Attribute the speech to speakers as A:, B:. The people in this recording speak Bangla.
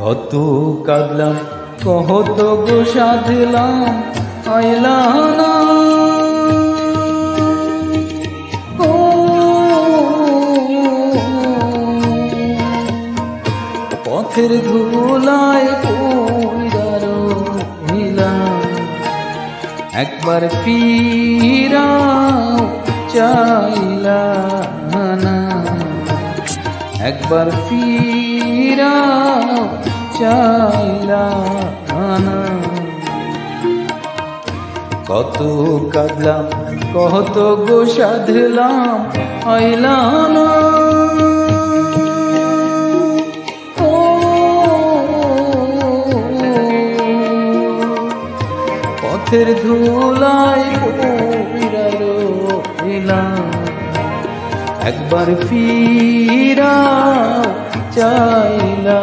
A: কত কাঁদলাম কত গো সাধলাম আইলা না। ও পথের ধুলায় পইড়া রহিলাম, একবার ফিরাও চাইলা না, একবার ফিরাও চাইলা না। কত কাঁদলাম কত গো সাধলাম আইলা না। পথের ধুলায় পইড়া রহিলাম, একবার ফিরাও চাইলা।